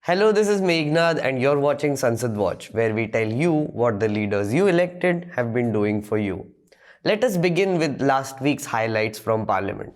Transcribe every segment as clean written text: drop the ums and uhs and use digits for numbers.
Hello, this is Meghnad and you're watching Sansad Watch, where we tell you what the leaders you elected have been doing for you. Let us begin with last week's highlights from Parliament.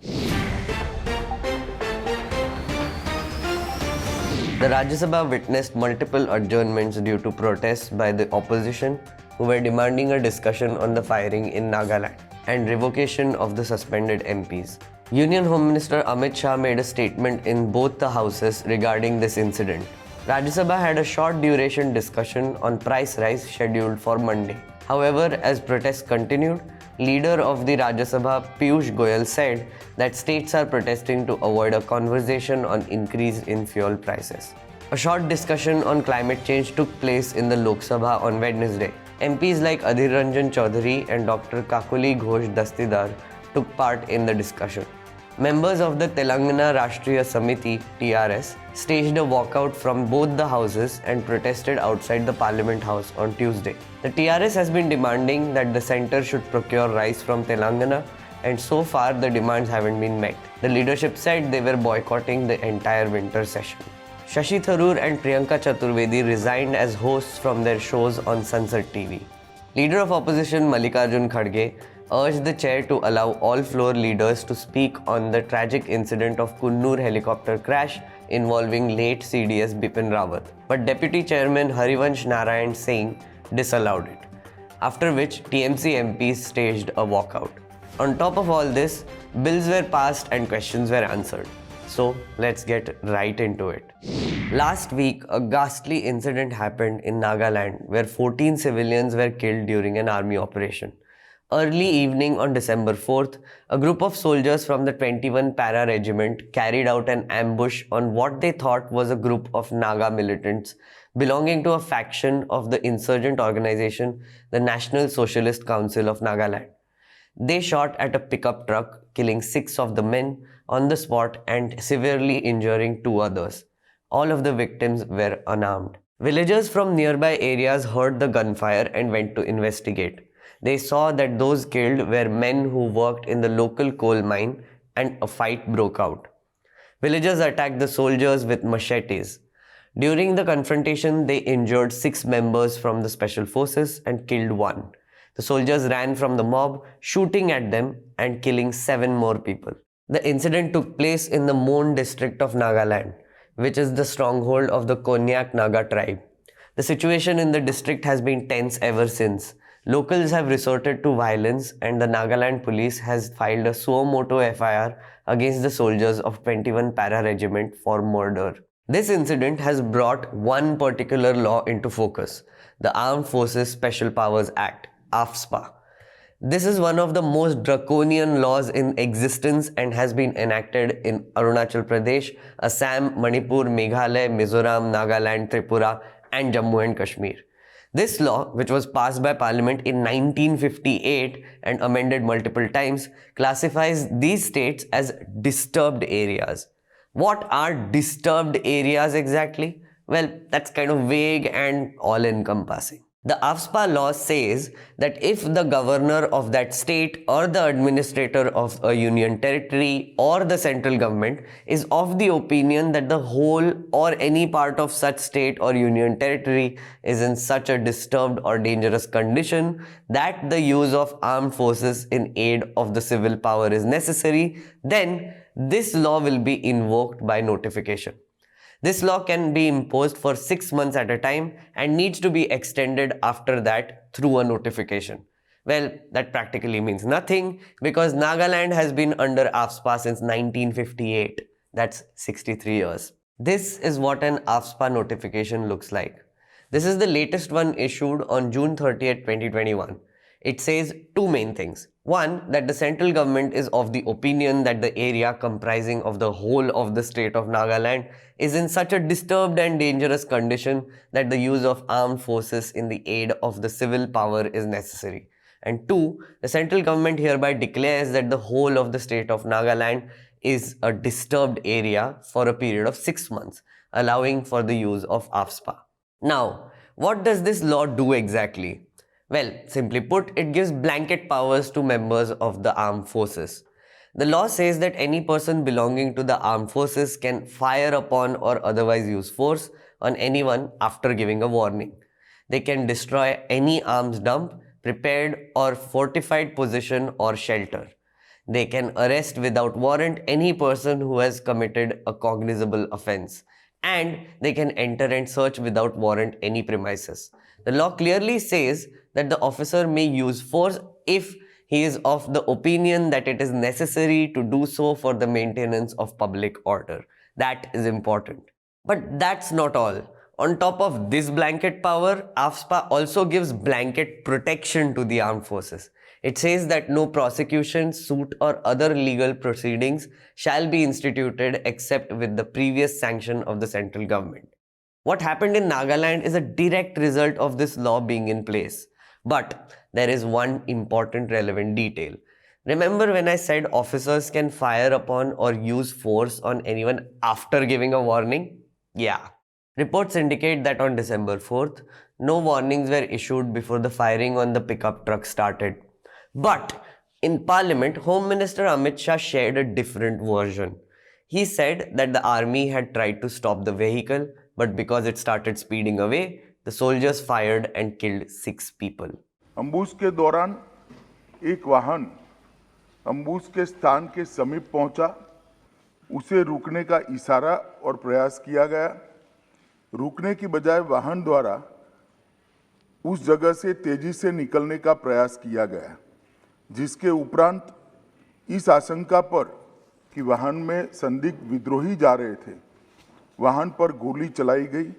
The Rajya Sabha witnessed multiple adjournments due to protests by the opposition, who were demanding a discussion on the firing in Nagaland and revocation of the suspended MPs. Union Home Minister Amit Shah made a statement in both the houses regarding this incident. Rajya Sabha had a short duration discussion on price rise scheduled for Monday. However, as protests continued, leader of the Rajya Sabha Piyush Goyal said that states are protesting to avoid a conversation on increase in fuel prices. A short discussion on climate change took place in the Lok Sabha on Wednesday. MPs like Adhir Ranjan Chaudhary and Dr. Kakuli Ghosh Dastidar took part in the discussion. Members of the Telangana Rashtriya Samiti (TRS) staged a walkout from both the houses and protested outside the Parliament House on Tuesday. The TRS has been demanding that the centre should procure rice from Telangana, and so far the demands haven't been met. The leadership said they were boycotting the entire winter session. Shashi Tharoor and Priyanka Chaturvedi resigned as hosts from their shows on Sansad TV. Leader of opposition Mallikarjun Kharge urged the chair to allow all floor leaders to speak on the tragic incident of Kunnur helicopter crash involving late CDS Bipin Rawat. But Deputy Chairman Harivansh Narayan Singh disallowed it, after which TMC MPs staged a walkout. On top of all this, bills were passed and questions were answered. So let's get right into it. Last week, a ghastly incident happened in Nagaland where 14 civilians were killed during an army operation. Early evening on December 4th, a group of soldiers from the 21 Para Regiment carried out an ambush on what they thought was a group of Naga militants belonging to a faction of the insurgent organization, the National Socialist Council of Nagaland. They shot at a pickup truck, killing 6 of the men on the spot and severely injuring 2 others. All of the victims were unarmed. Villagers from nearby areas heard the gunfire and went to investigate. They saw that those killed were men who worked in the local coal mine, and a fight broke out. Villagers attacked the soldiers with machetes. During the confrontation, they injured 6 members from the special forces and killed 1. The soldiers ran from the mob, shooting at them and killing 7 more people. The incident took place in the Mon district of Nagaland, which is the stronghold of the Konyak Naga tribe. The situation in the district has been tense ever since. Locals have resorted to violence and the Nagaland police has filed a suo motu FIR against the soldiers of 21 Para Regiment for murder. This incident has brought one particular law into focus, the Armed Forces Special Powers Act, AFSPA. This is one of the most draconian laws in existence and has been enacted in Arunachal Pradesh, Assam, Manipur, Meghalaya, Mizoram, Nagaland, Tripura and Jammu and Kashmir. This law, which was passed by Parliament in 1958 and amended multiple times, classifies these states as disturbed areas. What are disturbed areas exactly? Well, that's kind of vague and all-encompassing. The AFSPA law says that if the governor of that state or the administrator of a union territory or the central government is of the opinion that the whole or any part of such state or union territory is in such a disturbed or dangerous condition that the use of armed forces in aid of the civil power is necessary, then this law will be invoked by notification. This law can be imposed for 6 months at a time and needs to be extended after that through a notification. Well, that practically means nothing because Nagaland has been under AFSPA since 1958. That's 63 years. This is what an AFSPA notification looks like. This is the latest one issued on June 30th, 2021. It says 2 main things. One, that the central government is of the opinion that the area comprising of the whole of the state of Nagaland is in such a disturbed and dangerous condition that the use of armed forces in the aid of the civil power is necessary. And 2, the central government hereby declares that the whole of the state of Nagaland is a disturbed area for a period of 6 months, allowing for the use of AFSPA. Now, what does this law do exactly? Well, simply put, it gives blanket powers to members of the armed forces. The law says that any person belonging to the armed forces can fire upon or otherwise use force on anyone after giving a warning. They can destroy any arms dump, prepared or fortified position or shelter. They can arrest without warrant any person who has committed a cognizable offense, and they can enter and search without warrant any premises. The law clearly says that the officer may use force if he is of the opinion that it is necessary to do so for the maintenance of public order. That is important. But that's not all. On top of this blanket power, AFSPA also gives blanket protection to the armed forces. It says that no prosecution, suit, or other legal proceedings shall be instituted except with the previous sanction of the central government. What happened in Nagaland is a direct result of this law being in place. But there is one important relevant detail. Remember when I said officers can fire upon or use force on anyone after giving a warning? Yeah. Reports indicate that on December 4th, no warnings were issued before the firing on the pickup truck started. But in Parliament, Home Minister Amit Shah shared a different version. He said that the army had tried to stop the vehicle, but because it started speeding away, the soldiers fired and killed 6 people. अम्बुस के दौरान एक वाहन अम्बुस के स्थान के समीप पहुंचा, उसे रुकने का इशारा और प्रयास किया गया। रुकने की बजाय वाहन द्वारा उस जगह से तेजी से निकलने का प्रयास किया गया, जिसके उपरांत इस आशंका पर कि वाहन में संदिग्ध विद्रोही जा रहे थे, वाहन पर गोली चलाई गई,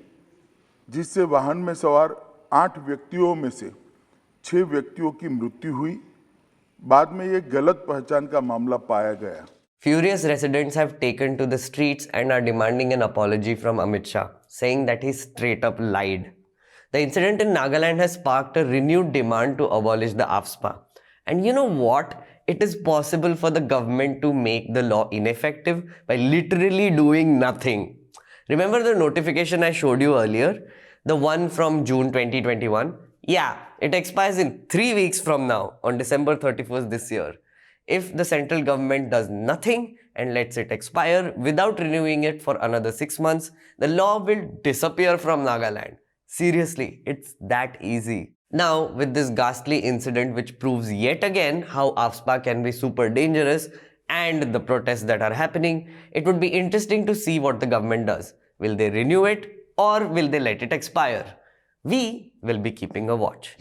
जिससे वाहन में सवार 8 व्यक्तियों में से 6 व्यक्तियों की मृत्यु हुई। बाद में ये गलत पहचान का मामला पाया गया। Furious residents have taken to the streets and are demanding an apology from Amit Shah, saying that he straight up lied. The incident in Nagaland has sparked a renewed demand to abolish the AFSPA. And you know what? It is possible for the government to make the law ineffective by literally doing nothing. Remember the notification I showed you earlier? The one from June 2021? Yeah, it expires in 3 weeks from now, on December 31st this year. If the central government does nothing and lets it expire without renewing it for another 6 months, the law will disappear from Nagaland. Seriously, it's that easy. Now, with this ghastly incident which proves yet again how AFSPA can be super dangerous and the protests that are happening, it would be interesting to see what the government does. Will they renew it or will they let it expire? We will be keeping a watch.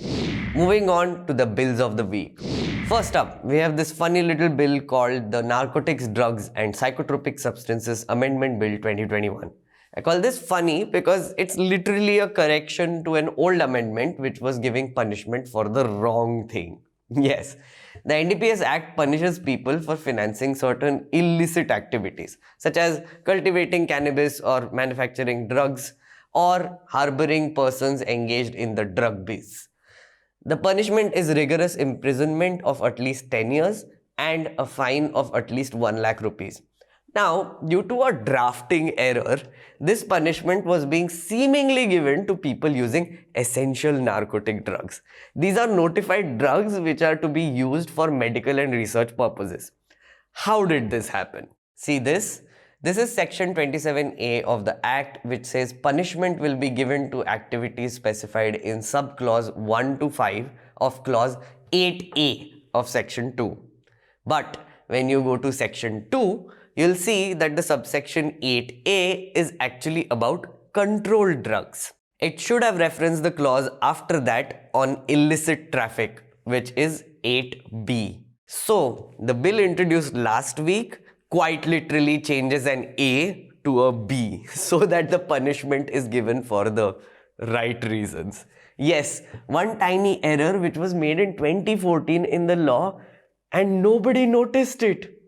Moving on to the bills of the week. First up, we have this funny little bill called the Narcotics, Drugs and Psychotropic Substances Amendment Bill 2021. I call this funny because it's literally a correction to an old amendment which was giving punishment for the wrong thing. Yes, the NDPS Act punishes people for financing certain illicit activities such as cultivating cannabis or manufacturing drugs or harboring persons engaged in the drug biz. The punishment is rigorous imprisonment of at least 10 years and a fine of at least 1 lakh rupees. Now, due to a drafting error, this punishment was being seemingly given to people using essential narcotic drugs. These are notified drugs which are to be used for medical and research purposes. How did this happen? See this? This is section 27A of the Act, which says punishment will be given to activities specified in subclause 1 to 5 of clause 8A of section 2. But when you go to section 2, you'll see that the subsection 8A is actually about controlled drugs. It should have referenced the clause after that on illicit traffic, which is 8B. So, the bill introduced last week quite literally changes an A to a B so that the punishment is given for the right reasons. Yes, one tiny error which was made in 2014 in the law and nobody noticed it.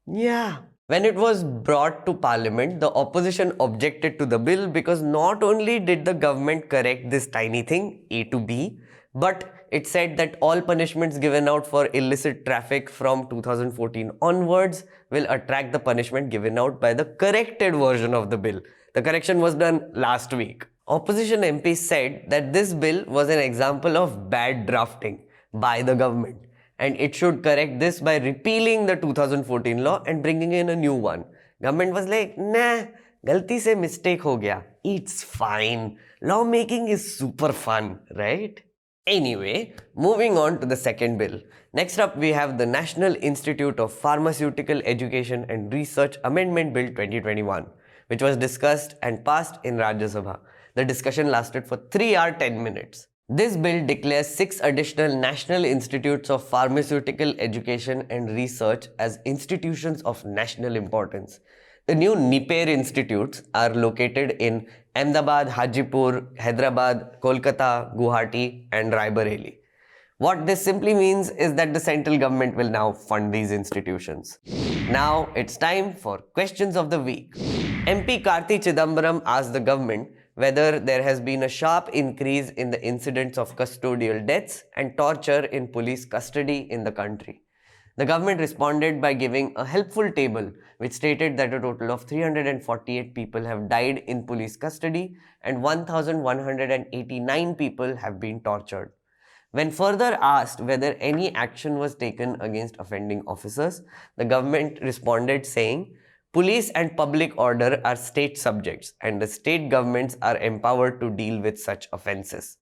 Yeah. When it was brought to Parliament, the opposition objected to the bill because not only did the government correct this tiny thing, A to B, but it said that all punishments given out for illicit traffic from 2014 onwards will attract the punishment given out by the corrected version of the bill. The correction was done last week. Opposition MPs said that this bill was an example of bad drafting by the government and it should correct this by repealing the 2014 law and bringing in a new one. Government was like, nah, galti se mistake ho gaya. It's fine. Lawmaking is super fun, right? Anyway, moving on to the second bill. Next up, we have the National Institute of Pharmaceutical Education and Research Amendment Bill 2021, which was discussed and passed in Rajya Sabha. The discussion lasted for 3 hours 10 minutes. This bill declares 6 additional National Institutes of Pharmaceutical Education and Research as institutions of national importance. The new NIPER institutes are located in Ahmedabad, Hajipur, Hyderabad, Kolkata, Guwahati, and Raebareli. What this simply means is that the central government will now fund these institutions. Now it's time for questions of the week. MP Karti Chidambaram asked the government whether there has been a sharp increase in the incidents of custodial deaths and torture in police custody in the country. The government responded by giving a helpful table which stated that a total of 348 people have died in police custody and 1,189 people have been tortured. When further asked whether any action was taken against offending officers, the government responded saying, police and public order are state subjects and the state governments are empowered to deal with such offences.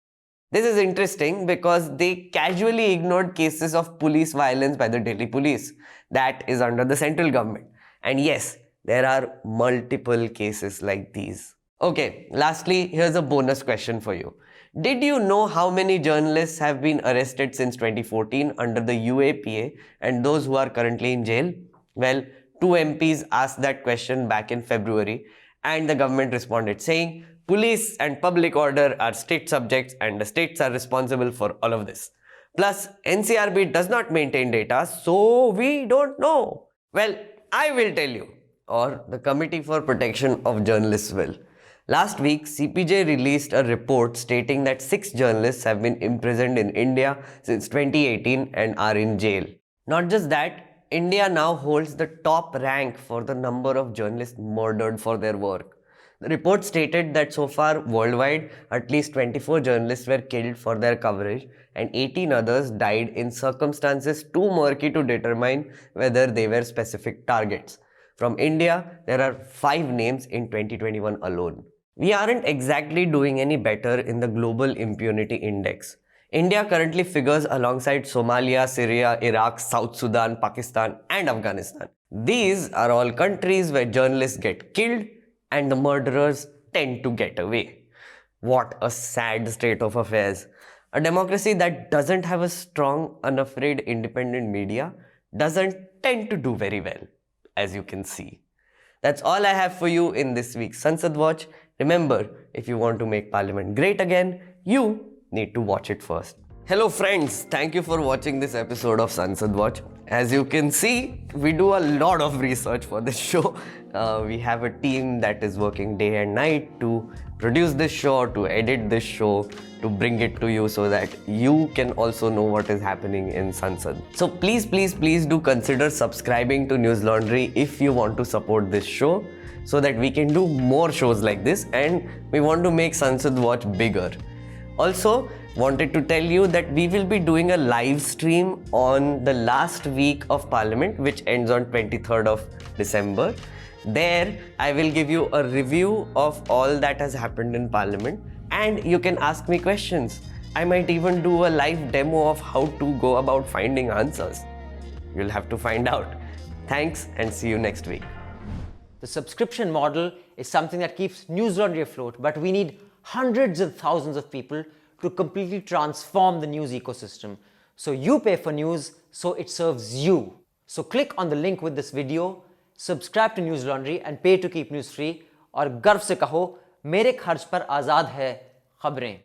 This is interesting because they casually ignored cases of police violence by the Delhi police. That is under the central government. And yes, there are multiple cases like these. Okay, lastly, here's a bonus question for you. Did you know how many journalists have been arrested since 2014 under the UAPA and those who are currently in jail? Well, 2 MPs asked that question back in February and the government responded saying, police and public order are state subjects and the states are responsible for all of this. Plus, NCRB does not maintain data, so we don't know. Well, I will tell you, or the Committee for Protection of Journalists will. Last week, CPJ released a report stating that 6 journalists have been imprisoned in India since 2018 and are in jail. Not just that, India now holds the top rank for the number of journalists murdered for their work. The report stated that so far worldwide, at least 24 journalists were killed for their coverage and 18 others died in circumstances too murky to determine whether they were specific targets. From India, there are 5 names in 2021 alone. We aren't exactly doing any better in the Global Impunity Index. India currently figures alongside Somalia, Syria, Iraq, South Sudan, Pakistan and Afghanistan. These are all countries where journalists get killed and the murderers tend to get away. What a sad state of affairs. A democracy that doesn't have a strong, unafraid, independent media doesn't tend to do very well, as you can see. That's all I have for you in this week's Sansad Watch. Remember, if you want to make Parliament great again, you need to watch it first. Hello friends, thank you for watching this episode of Sansad Watch. As you can see, we do a lot of research for this show. We have a team that is working day and night to produce this show, to edit this show, to bring it to you so that you can also know what is happening in Sansad. So please do consider subscribing to News Laundry if you want to support this show so that we can do more shows like this and we want to make Sansad Watch bigger. Also, wanted to tell you that we will be doing a live stream on the last week of Parliament, which ends on 23rd of December. There, I will give you a review of all that has happened in Parliament and you can ask me questions. I might even do a live demo of how to go about finding answers. You'll have to find out. Thanks and see you next week. The subscription model is something that keeps News Laundry afloat, but we need hundreds of thousands of people to completely transform the news ecosystem. So you pay for news, so it serves you. So click on the link with this video, subscribe to News Laundry and pay to keep news free और गर्व से कहो मेरे खर्च पर आज़ाद है खबरें.